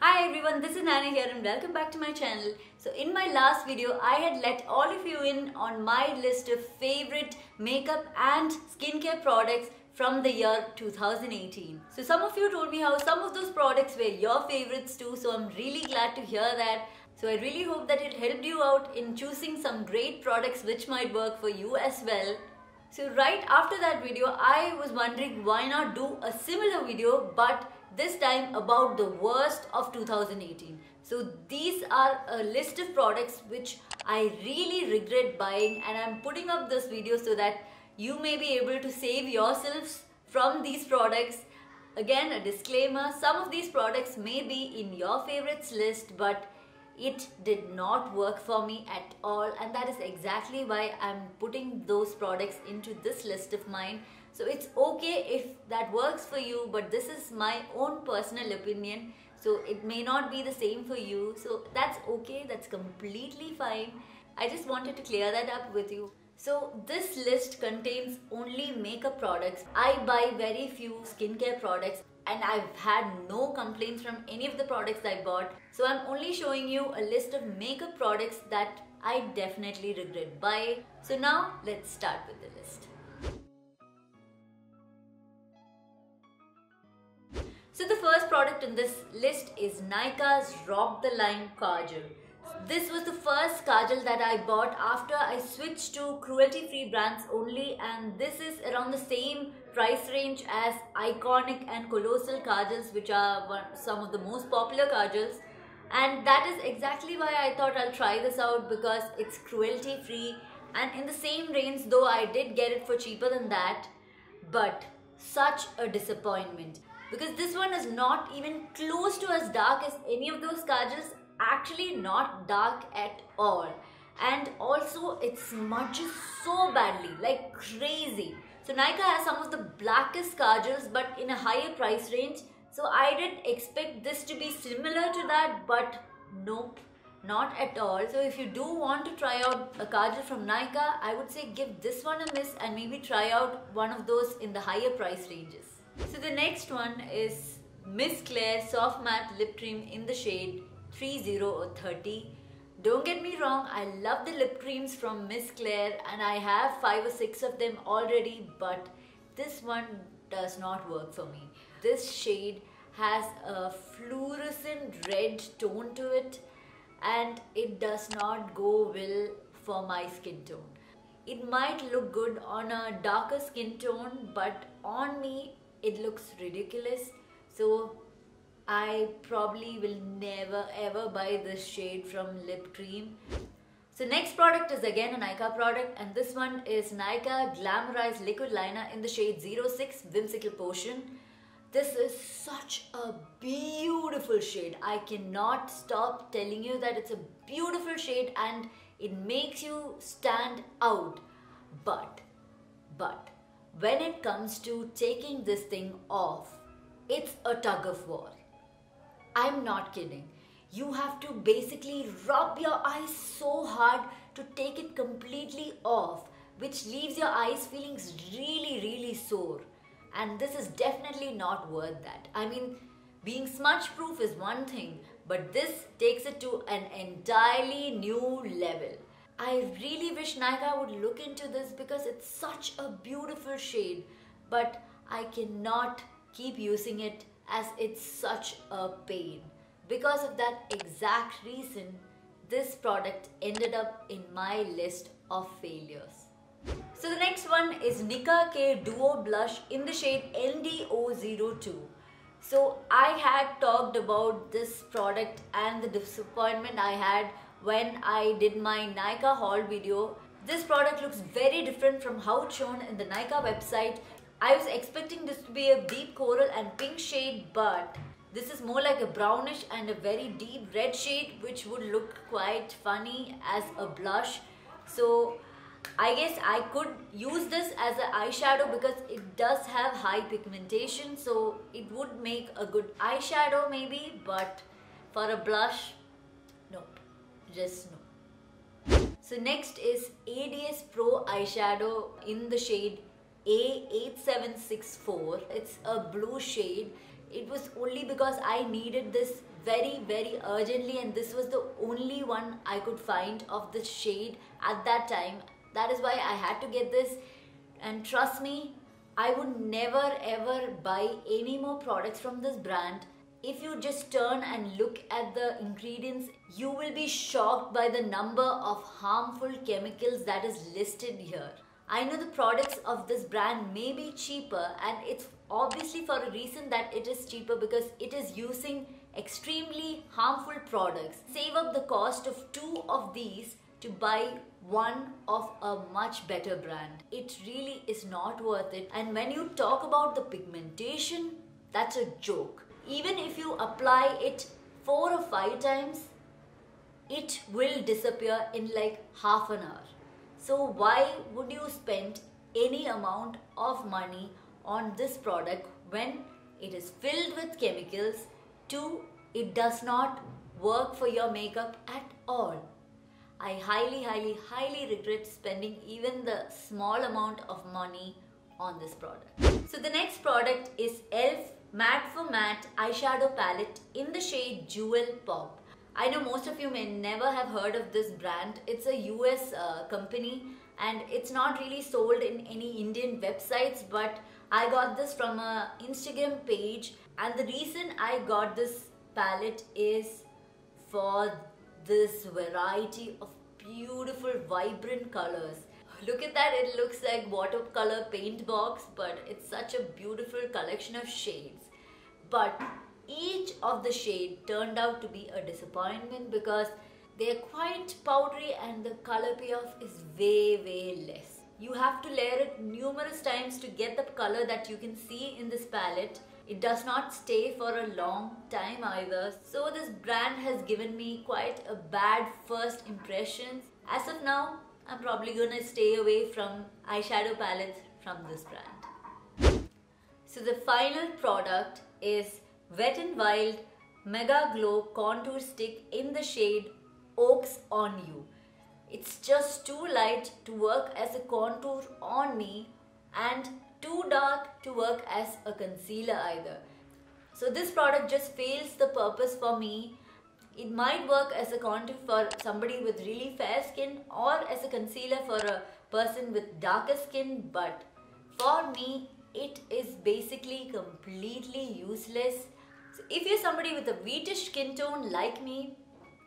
Hi everyone, this is Nana here and welcome back to my channel. So in my last video, I had let all of you in on my list of favorite makeup and skincare products from the year 2018. So some of you told me how some of those products were your favorites too, so I'm really glad to hear that. So I really hope that it helped you out in choosing some great products which might work for you as well. So right after that video, I was wondering why not do a similar video but this time about the worst of 2018. So these are a list of products which I really regret buying, and I'm putting up this video so that you may be able to save yourselves from these products. Again, a disclaimer, some of these products may be in your favorites list but it did not work for me at all, and that is exactly why I'm putting those products into this list of mine. So it's okay if that works for you, but this is my own personal opinion, so it may not be the same for you. So that's okay, that's completely fine. I just wanted to clear that up with you. So this list contains only makeup products. I buy very few skincare products and I've had no complaints from any of the products I bought. So I'm only showing you a list of makeup products that I definitely regret buying. So now let's start with the list. So the first product in this list is Nykaa's Rock the Line Kajal. This was the first kajal that I bought after I switched to cruelty-free brands only, and this is around the same price range as iconic and colossal kajals, which are some of the most popular kajals. And that is exactly why I thought I'll try this out, because it's cruelty-free and in the same range, though I did get it for cheaper than that. But such a disappointment, because this one is not even close to as dark as any of those kajals. Actually not dark at all, and also it smudges so badly, like crazy. So Nykaa has some of the blackest kajals but in a higher price range, so I did expect this to be similar to that, but nope, not at all. So if you do want to try out a kajal from Nykaa, I would say give this one a miss and maybe try out one of those in the higher price ranges. So the next one is Miss Claire Soft Matte Lip Cream in the shade 30 or 30. Don't get me wrong, I love the lip creams from Miss Claire and I have 5 or 6 of them already, but this one does not work for me. This shade has a fluorescent red tone to it and it does not go well for my skin tone. It might look good on a darker skin tone, but on me it looks ridiculous. So I probably will never ever buy this shade from Lip Cream. So next product is again a Nykaa product, and this one is Nykaa Glamorized Liquid Liner in the shade 06 Whimsical Potion. This is such a beautiful shade. I cannot stop telling you that it's a beautiful shade and it makes you stand out. But when it comes to taking this thing off, it's a tug of war. I'm not kidding. You have to basically rub your eyes so hard to take it completely off, which leaves your eyes feeling really sore. And this is definitely not worth that. I mean, being smudge proof is one thing, but this takes it to an entirely new level. I really wish Nykaa would look into this because it's such a beautiful shade, but I cannot keep using it as it's such a pain. Because of that exact reason, this product ended up in my list of failures. So the next one is Nicka K Duo Blush in the shade ND002. So I had talked about this product and the disappointment I had when I did my Nykaa haul video. This product looks very different from how it's shown in the Nykaa website. I was expecting this to be a deep coral and pink shade, but this is more like a brownish and a very deep red shade, which would look quite funny as a blush. So I guess I could use this as an eyeshadow because it does have high pigmentation, so it would make a good eyeshadow maybe, but for a blush, nope, just no. So next is ADS Pro eyeshadow in the shade A8764. It's a blue shade. It was only because I needed this very urgently, and this was the only one I could find of this shade at that time. That is why I had to get this, and trust me, I would never ever buy any more products from this brand. If you just turn and look at the ingredients, you will be shocked by the number of harmful chemicals that is listed here. I know the products of this brand may be cheaper, and it's obviously for a reason that it is cheaper, because it is using extremely harmful products. Save up the cost of 2 of these to buy one of a much better brand. It really is not worth it. And when you talk about the pigmentation, that's a joke. Even if you apply it 4 or 5 times, it will disappear in like half an hour. So why would you spend any amount of money on this product when it is filled with chemicals? 2, it does not work for your makeup at all. I highly regret spending even the small amount of money on this product. So the next product is e.l.f. Matte for Matte eyeshadow palette in the shade Jewel Pop. I know most of you may never have heard of this brand. It's a US company, and it's not really sold in any Indian websites, but I got this from a Instagram page, and the reason I got this palette is for this variety of beautiful vibrant colors. Look at that, it looks like watercolor paint box, but it's such a beautiful collection of shades. But each of the shade turned out to be a disappointment because they're quite powdery and the color payoff is way less. You have to layer it numerous times to get the color that you can see in this palette. It does not stay for a long time either. So this brand has given me quite a bad first impression. As of now, I'm probably gonna stay away from eyeshadow palettes from this brand. So the final product is Wet n Wild Mega Glow Contour Stick in the shade Oaks on You. It's just too light to work as a contour on me and too dark to work as a concealer either. So this product just fails the purpose for me. It might work as a contour for somebody with really fair skin or as a concealer for a person with darker skin, but for me it is basically completely useless. So if you're somebody with a wheatish skin tone like me,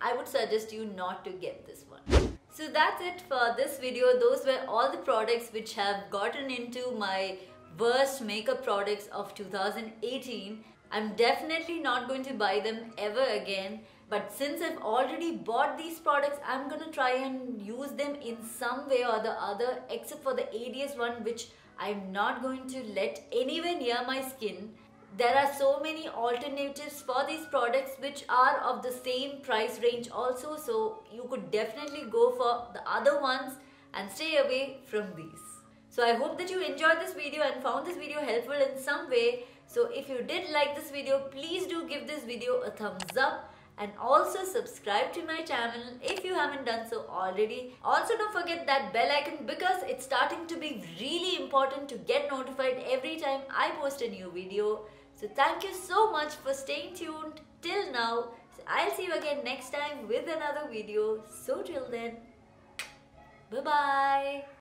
I would suggest you not to get this one. So that's it for this video. Those were all the products which have gotten into my worst makeup products of 2018. I'm definitely not going to buy them ever again. But since I've already bought these products, I'm gonna try and use them in some way or the other, except for the ADS one, which I'm not going to let anywhere near my skin. There are so many alternatives for these products which are of the same price range also, so you could definitely go for the other ones and stay away from these. So I hope that you enjoyed this video and found this video helpful in some way. So if you did like this video, please do give this video a thumbs up. And also subscribe to my channel if you haven't done so already. Also don't forget that bell icon, because it's starting to be really important to get notified every time I post a new video. So thank you so much for staying tuned till now. So I'll see you again next time with another video. So till then, bye bye.